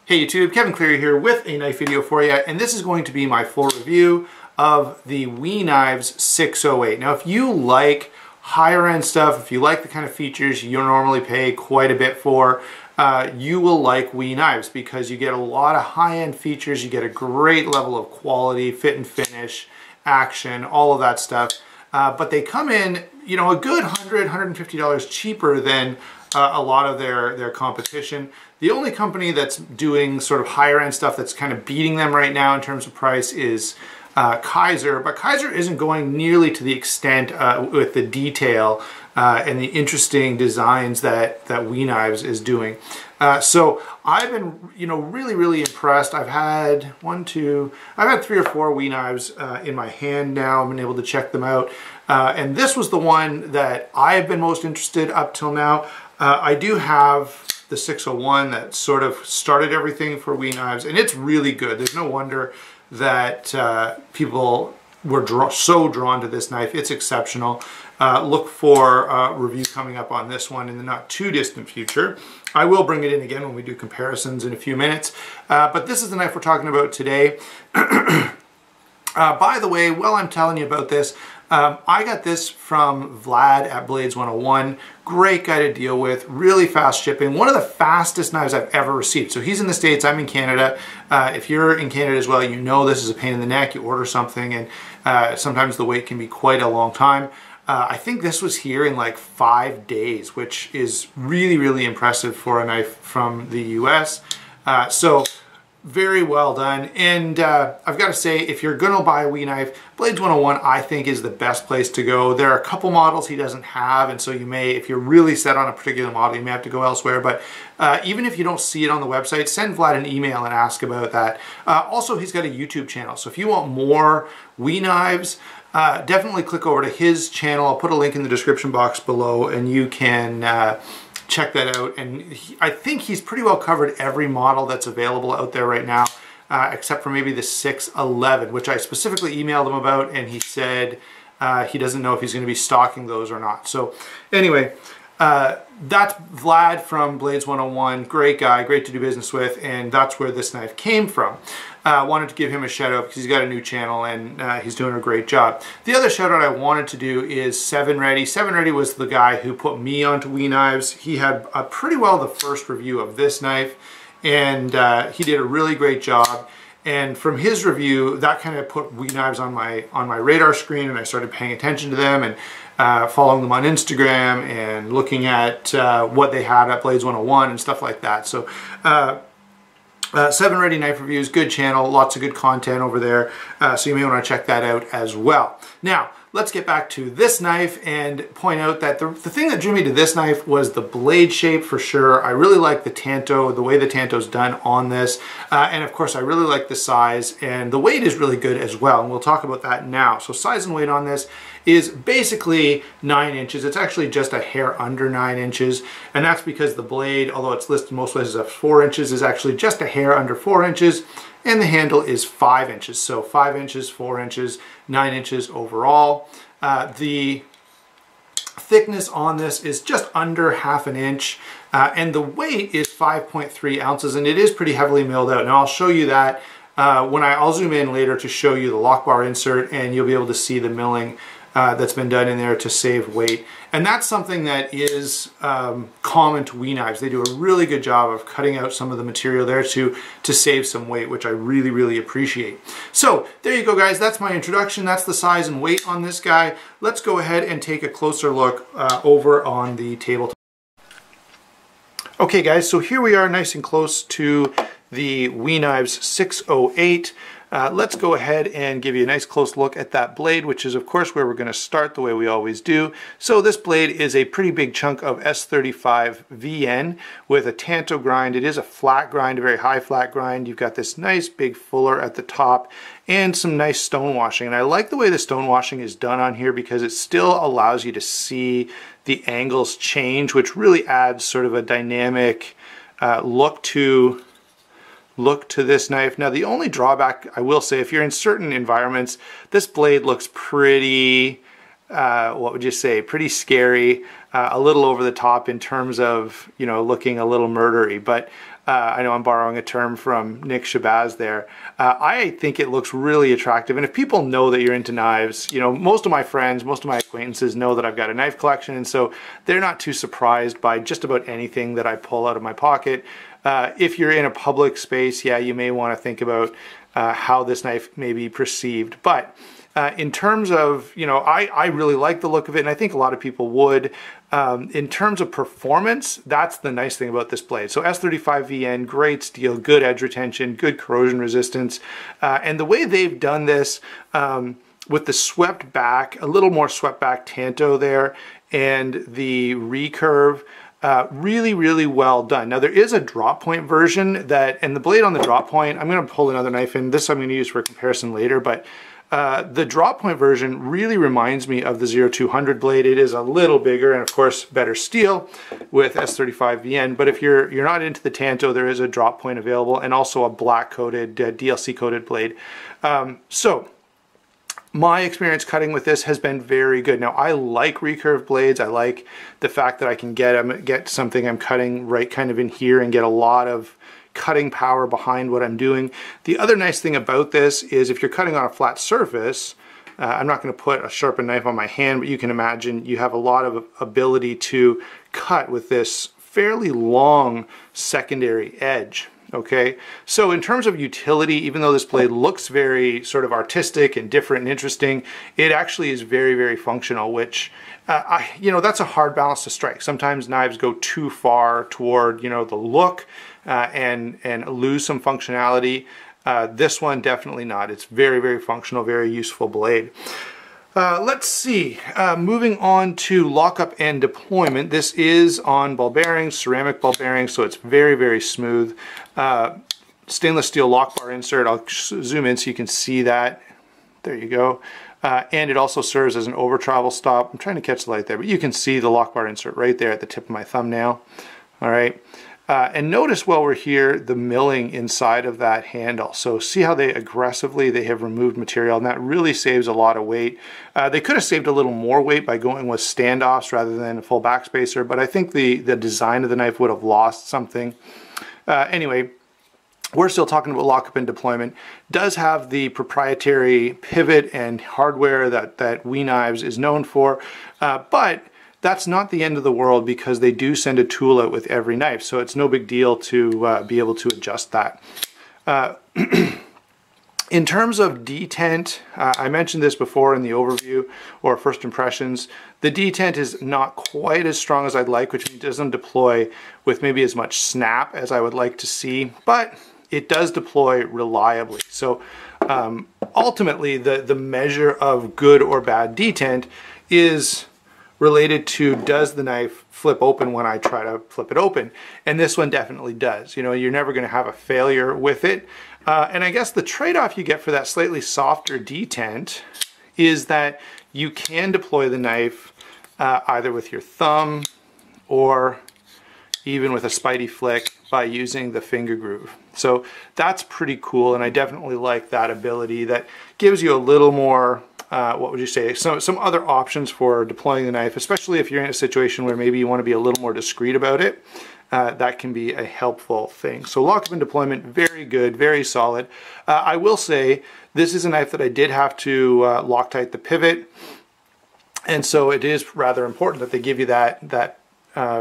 Hey YouTube, Kevin Cleary here with a knife video for you, and this is going to be my full review of the WE Knives 608. Now if you like higher end stuff, if you like the kind of features you normally pay quite a bit for, you will like WE Knives because you get a lot of high-end features, you get a great level of quality, fit and finish, action, all of that stuff. But they come in, you know, a good $100, $150 cheaper than a lot of their competition. The only company that's doing sort of higher end stuff that's kind of beating them right now in terms of price is Kaiser, but Kaiser isn't going nearly to the extent with the detail and the interesting designs that WE Knives is doing. So I've been, you know, really impressed. I've had 3 or 4 WE Knives in my hand now. I've been able to check them out, and this was the one that I've been most interested up till now. I do have the 601 that sort of started everything for WE Knives, and it's really good. There's no wonder that people were so drawn to this knife. It's exceptional. Look for a review coming up on this one in the not too distant future. I will bring it in again when we do comparisons in a few minutes, but this is the knife we're talking about today. By the way, while I'm telling you about this, I got this from Vlad at Blades 101. Great guy to deal with, really fast shipping. One of the fastest knives I've ever received. So he's in the States, I'm in Canada. If you're in Canada as well, you know this is a pain in the neck. You order something and sometimes the wait can be quite a long time. I think this was here in like 5 days, which is really impressive for a knife from the US. So very well done, and I've got to say, if you're gonna buy a WE knife, Blades 101 I think is the best place to go. There are a couple models he doesn't have, and so you may, if you're really set on a particular model, you may have to go elsewhere, but even if you don't see it on the website, send Vlad an email and ask about that. Also, he's got a YouTube channel, so if you want more WE knives, definitely click over to his channel. I'll put a link in the description box below, and you can check that out. And I think he's pretty well covered every model that's available out there right now, except for maybe the 611, which I specifically emailed him about, and he said he doesn't know if he's going to be stocking those or not. So anyway, that's Vlad from Blades 101. Great guy, great to do business with, and that's where this knife came from. Wanted to give him a shout out because he's got a new channel and he's doing a great job. The other shout out I wanted to do is 7Ready. 7Ready was the guy who put me onto WE Knives. He had pretty well the first review of this knife, and he did a really great job. And from his review, that kind of put WE Knives on my radar screen, and I started paying attention to them and following them on Instagram and looking at what they had at Blades 101 and stuff like that. So 7Ready Knife Reviews, good channel, lots of good content over there, so you may want to check that out as well. Now, let's get back to this knife and point out that the thing that drew me to this knife was the blade shape for sure. I really like the tanto, the way the tanto's done on this, and of course I really like the size, and the weight is really good as well, and we'll talk about that now. So size and weight on this is basically 9 inches. It's actually just a hair under 9 inches, and that's because the blade, although it's listed most places as 4 inches, is actually just a hair under 4 inches, and the handle is 5 inches. So 5 inches, 4 inches, 9 inches overall. The thickness on this is just under ½ an inch, and the weight is 5.3 ounces, and it is pretty heavily milled out. Now I'll show you that I'll zoom in later to show you the lock bar insert, and you'll be able to see the milling that's been done in there to save weight. And that's something that is common to WE Knives. They do a really good job of cutting out some of the material there to save some weight, which I really appreciate. So there you go, guys. That's my introduction. That's the size and weight on this guy. Let's go ahead and take a closer look over on the tabletop. Okay, guys, so here we are nice and close to the WE Knives 608. Let's go ahead and give you a nice close look at that blade, which is of course where we're going to start the way we always do. So this blade is a pretty big chunk of S35 VN with a tanto grind. It is a flat grind, a very high flat grind. You've got this nice big fuller at the top and some nice stone washing. And I like the way the stone washing is done on here because it still allows you to see the angles change, which really adds sort of a dynamic look to this knife. Now the only drawback I will say, if you're in certain environments, this blade looks pretty, what would you say, pretty scary, a little over the top in terms of, you know, looking a little murdery. But I know I'm borrowing a term from Nick Shabazz there. I think it looks really attractive. And if people know that you're into knives, you know, most of my friends, most of my acquaintances know that I've got a knife collection, and so they're not too surprised by just about anything that I pull out of my pocket. If you're in a public space, yeah, you may want to think about how this knife may be perceived. But in terms of, you know, I really like the look of it, and I think a lot of people would. In terms of performance, that's the nice thing about this blade. So S35VN, great steel, good edge retention, good corrosion resistance. And the way they've done this with the swept back, a little more swept back tanto there, and the recurve, really, really well done. Now there is a drop point version that, and the blade on the drop point, I'm going to pull another knife in. This I'm going to use for comparison later, but the drop point version really reminds me of the 0200 blade. It is a little bigger and of course better steel with S35VN, but if you're not into the tanto, there is a drop point available and also a black coated, DLC coated blade. So my experience cutting with this has been very good. Now I like recurve blades. I like the fact that I can get something I'm cutting right kind of in here and get a lot of cutting power behind what I'm doing. The other nice thing about this is if you're cutting on a flat surface, I'm not going to put a sharpened knife on my hand, but you can imagine you have a lot of ability to cut with this fairly long secondary edge. Okay, so in terms of utility, even though this blade looks very sort of artistic and different and interesting, it actually is very, very functional, which you know, that's a hard balance to strike. Sometimes knives go too far toward, you know, the look and lose some functionality. This one definitely not. It's very, very functional, very useful blade. Let's see, moving on to lockup and deployment. This is on ball bearings, ceramic ball bearings, so it's very, very smooth. Stainless steel lock bar insert. I'll zoom in so you can see that. There you go. And it also serves as an over travel stop. I'm trying to catch the light there, but you can see the lock bar insert right there at the tip of my thumbnail. All right. And notice while we're here, the milling inside of that handle. So see how they have removed material, and that really saves a lot of weight. They could have saved a little more weight by going with standoffs rather than a full backspacer, but I think the design of the knife would have lost something. Anyway, we're still talking about lockup and deployment. Does have the proprietary pivot and hardware that We Knives is known for, but that's not the end of the world because they do send a tool out with every knife, so it's no big deal to be able to adjust that. In terms of detent, I mentioned this before in the overview or first impressions, the detent is not quite as strong as I'd like, which means it doesn't deploy with maybe as much snap as I would like to see, but it does deploy reliably. So ultimately the measure of good or bad detent is related to, does the knife flip open when I try to flip it open? And this one definitely does. You know, you're never going to have a failure with it. And I guess the trade-off you get for that slightly softer detent is that you can deploy the knife either with your thumb or even with a spidey flick by using the finger groove. So that's pretty cool, and I definitely like that ability. That gives you a little more, what would you say, some other options for deploying the knife, especially if you're in a situation where maybe you want to be a little more discreet about it. That can be a helpful thing. So lockup and deployment, very good, very solid. I will say this is a knife that I did have to Loctite the pivot, and so it is rather important that they give you that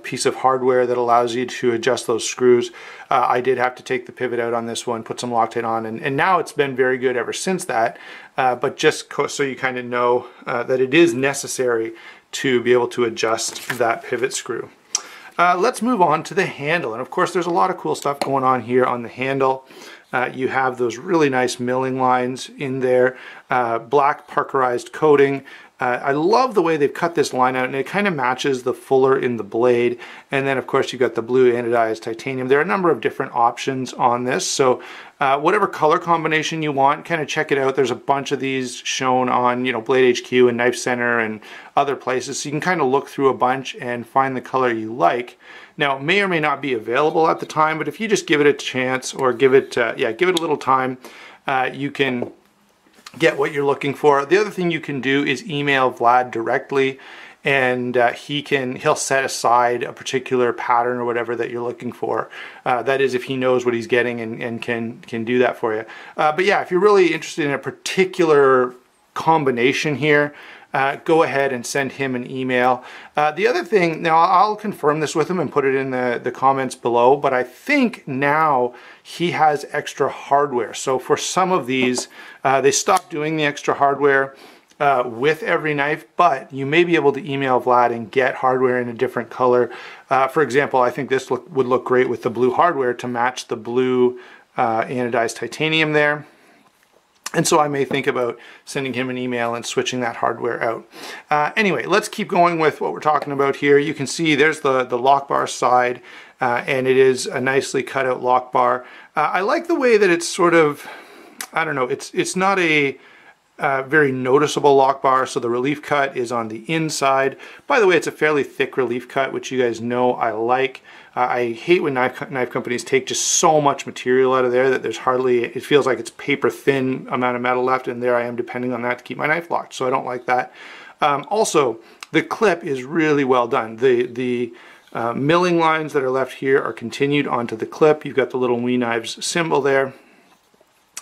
piece of hardware that allows you to adjust those screws. I did have to take the pivot out on this one, put some Loctite on, and now it's been very good ever since that. But just so you kind of know that it is necessary to be able to adjust that pivot screw. Let's move on to the handle, and of course there's a lot of cool stuff going on here on the handle. You have those really nice milling lines in there, black parkerized coating. I love the way they've cut this line out, and it kind of matches the fuller in the blade. And then of course you've got the blue anodized titanium. There are a number of different options on this, so whatever color combination you want, kind of check it out. There's a bunch of these shown on, you know, Blade HQ and Knife Center and other places, so you can kind of look through a bunch and find the color you like. Now, it may or may not be available at the time, but if you just give it a chance or give it a little time, you can get what you're looking for. The other thing you can do is email Vlad directly and he'll set aside a particular pattern or whatever that you're looking for. That is, if he knows what he's getting and can do that for you. But yeah, if you're really interested in a particular combination here, go ahead and send him an email. The other thing, now I'll confirm this with him and put it in the comments below, but I think now he has extra hardware. So for some of these, they stopped doing the extra hardware with every knife, but you may be able to email Vlad and get hardware in a different color. For example, I think this would look great with the blue hardware to match the blue anodized titanium there. And so I may think about sending him an email and switching that hardware out. Anyway, let's keep going with what we're talking about here. You can see there's the lock bar side, and it is a nicely cut out lock bar. I like the way that it's sort of, I don't know, it's not a very noticeable lock bar, so the relief cut is on the inside. By the way, it's a fairly thick relief cut, which you guys know I like. I hate when knife companies take just so much material out of there that there's hardly, it feels like it's paper thin amount of metal left, and there I am depending on that to keep my knife locked, so I don't like that. Also, the clip is really well done. The milling lines that are left here are continued onto the clip. You've got the little Wee Knives symbol there.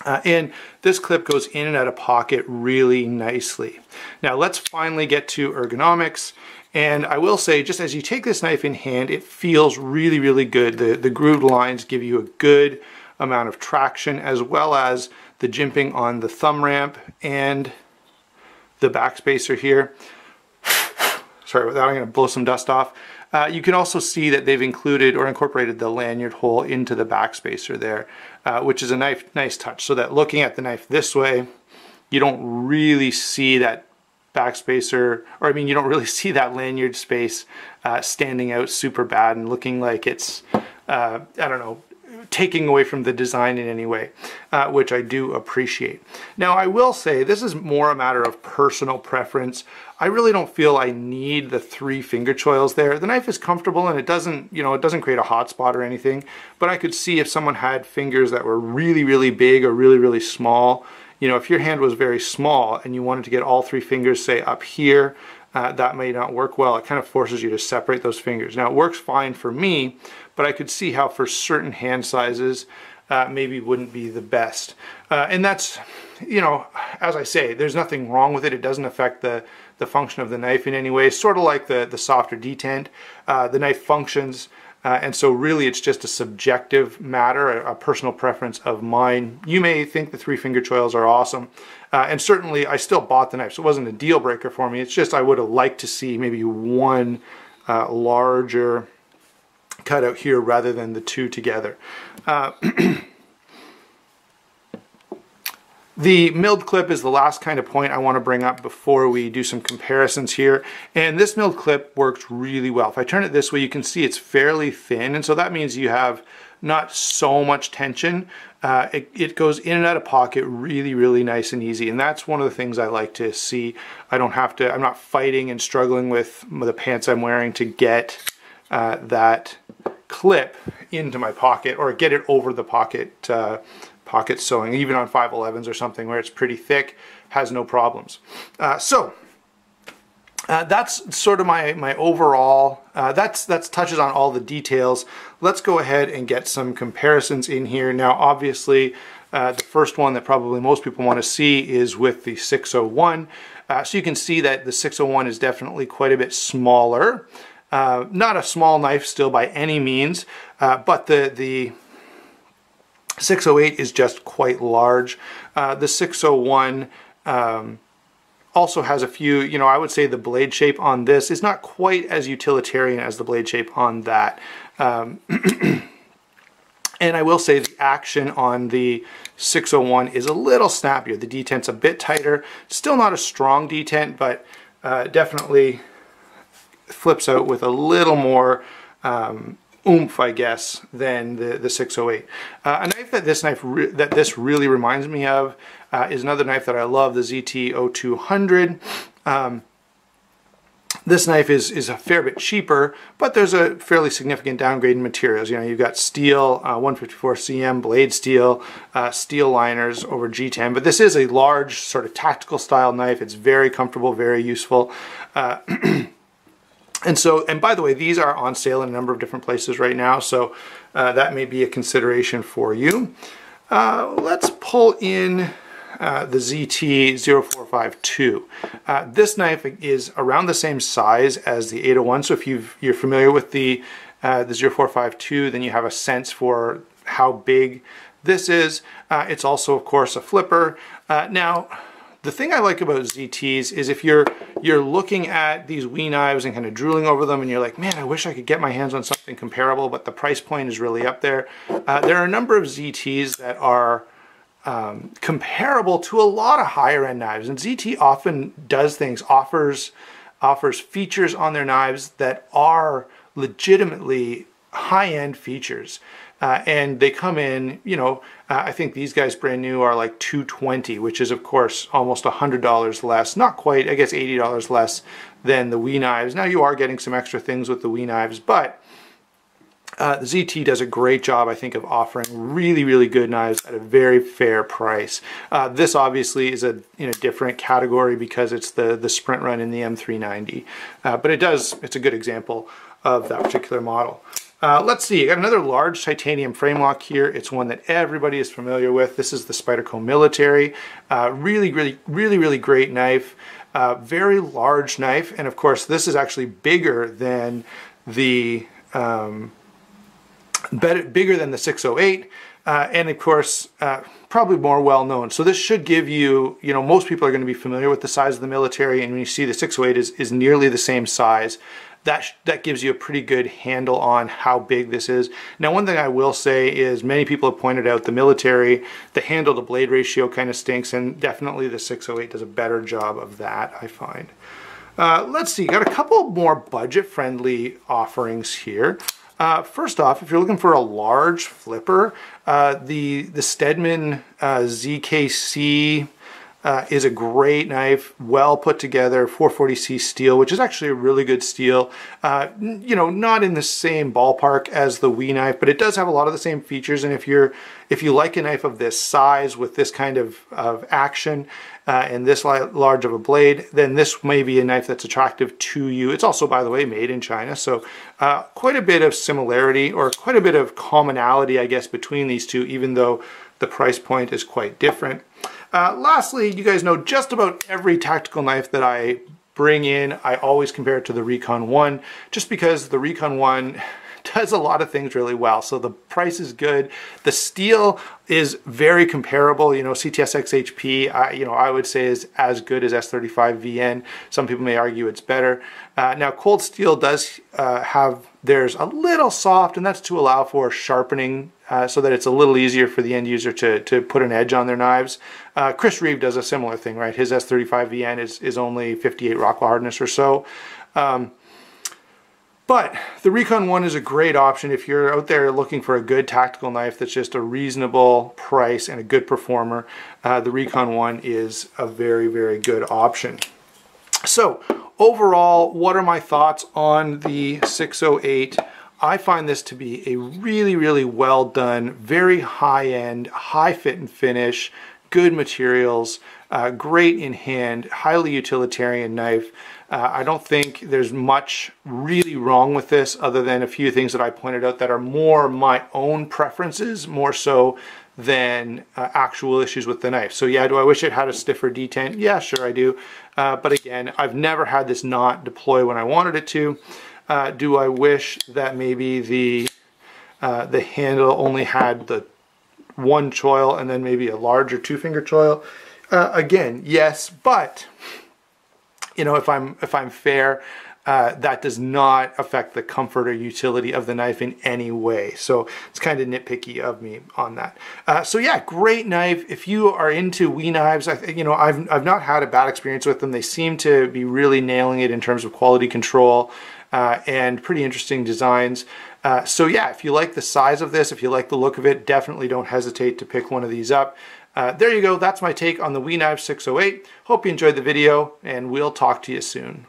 And this clip goes in and out of pocket really nicely. Now let's finally get to ergonomics. And I will say, just as you take this knife in hand, it feels really, really good. The grooved lines give you a good amount of traction, as well as the jimping on the thumb ramp and the backspacer here. Sorry about that, I'm going to blow some dust off. You can also see that they've included or incorporated the lanyard hole into the backspacer there, which is a nice touch, so that looking at the knife this way, you don't really see that backspacer, or I mean, you don't really see that lanyard space standing out super bad and looking like it's, I don't know, taking away from the design in any way, which I do appreciate. Now, I will say this is more a matter of personal preference. I really don't feel I need the 3 finger choils there. The knife is comfortable and it doesn't, you know, it doesn't create a hot spot or anything, but I could see if someone had fingers that were really, really big or really, really small. You know, if your hand was very small and you wanted to get all 3 fingers, say up here, that may not work well. It kind of forces you to separate those fingers. Now, it works fine for me, but I could see how for certain hand sizes, maybe wouldn't be the best. And that's, you know, as I say, there's nothing wrong with it. It doesn't affect the function of the knife in any way. Sort of like the softer detent. The knife functions, and so really it's just a subjective matter, a personal preference of mine. You may think the 3 finger choils are awesome, and certainly I still bought the knife, so it wasn't a deal breaker for me. It's just I would have liked to see maybe one larger cutout here rather than the 2 together. The milled clip is the last kind of point I want to bring up before we do some comparisons here. And this milled clip works really well. If I turn it this way, you can see it's fairly thin, and so that means you have not so much tension. It goes in and out of pocket really, really nice and easy, and that's one of the things I like to see. I'm not fighting and struggling with the pants I'm wearing to get that clip into my pocket or get it over the pocket sewing, even on 511s or something where it's pretty thick, has no problems. So that's sort of my overall, that's touches on all the details. Let's go ahead and get some comparisons in here. Now, obviously, the first one that probably most people want to see is with the 601. So you can see that the 601 is definitely quite a bit smaller. Not a small knife still by any means, but the 608 is just quite large. The 601 also has a few, you know, I would say the blade shape on this is not quite as utilitarian as the blade shape on that. And I will say the action on the 601 is a little snappier. The detent's a bit tighter. Still not a strong detent, but definitely flips out with a little more oomph, I guess, than the 608. A knife that this really reminds me of is another knife that I love, the ZT-0200. This knife is a fair bit cheaper, but there's a fairly significant downgrade in materials. You know, you've got steel, 154 cm blade steel, steel liners over G10, but this is a large sort of tactical style knife. It's very comfortable, very useful. And by the way, these are on sale in a number of different places right now, so that may be a consideration for you. Let's pull in the ZT-0452. This knife is around the same size as the 801, so if you're familiar with the 0452, then you have a sense for how big this is. It's also, of course, a flipper. Now, the thing I like about ZTs is if you're looking at these Wee knives and kind of drooling over them and you're like, man, I wish I could get my hands on something comparable, but the price point is really up there. There are a number of ZTs that are comparable to a lot of higher end knives, and ZT often does things, offers features on their knives that are legitimately high-end features. And they come in, you know, I think these guys brand new are like $220, which is of course almost $100 less, not quite, I guess $80 less than the Wee knives. Now you are getting some extra things with the Wee knives, but the ZT does a great job, I think, of offering really, really good knives at a very fair price. This obviously is in a different category because it's the sprint run in the M390, but it's a good example of that particular model. Let's see, I got another large titanium frame lock here. It's one that everybody is familiar with. This is the Spyderco Military. Really great knife. Very large knife, and of course this is actually bigger than the 608, and of course probably more well known. So this should give you, you know, most people are going to be familiar with the size of the Military, and when you see the 608 is nearly the same size, that gives you a pretty good handle on how big this is. Now, one thing I will say is many people have pointed out the Military, the handle to blade ratio kind of stinks, and definitely the 608 does a better job of that, I find. Let's see, got a couple more budget-friendly offerings here. First off, if you're looking for a large flipper, the Stedman ZKC is a great knife, well put together, 440C steel, which is actually a really good steel. You know, not in the same ballpark as the Wee knife, but it does have a lot of the same features. And if you like a knife of this size with this kind of action and this large of a blade, then this may be a knife that's attractive to you. It's also, by the way, made in China, so quite a bit of similarity, or quite a bit of commonality, I guess, between these two, even though the price point is quite different. Lastly, you guys know just about every tactical knife that I bring in, I always compare it to the Recon One, just because the Recon One does a lot of things really well. So the price is good. The steel is very comparable. You know, CTSX HP, I would say is as good as S35 VN. Some people may argue it's better. Now, cold steel does there's a little soft, and that's to allow for sharpening so that it's a little easier for the end user to put an edge on their knives. Chris Reeve does a similar thing, right? His S35 VN is only 58 Rockwell hardness or so. But the Recon One is a great option if you're out there looking for a good tactical knife that's just a reasonable price and a good performer. The Recon One is a very, very good option. So overall, what are my thoughts on the 608? I find this to be a really, really well done, very high-end, high fit and finish, good materials, great in hand, highly utilitarian knife. I don't think there's much really wrong with this other than a few things that I pointed out that are more my own preferences, more so than actual issues with the knife. So yeah, do I wish it had a stiffer detent? Yeah, sure I do. But again, I've never had this not deploy when I wanted it to. Do I wish that maybe the handle only had the one choil and then maybe a larger two-finger choil? Again, yes, but you know, if I'm fair, that does not affect the comfort or utility of the knife in any way. So it's kind of nitpicky of me on that. So yeah, great knife. If you are into Wee knives, I've not had a bad experience with them. They seem to be really nailing it in terms of quality control and pretty interesting designs. So yeah, if you like the size of this, if you like the look of it, definitely don't hesitate to pick one of these up. There you go. That's my take on the Wee Knives 608. Hope you enjoyed the video, and we'll talk to you soon.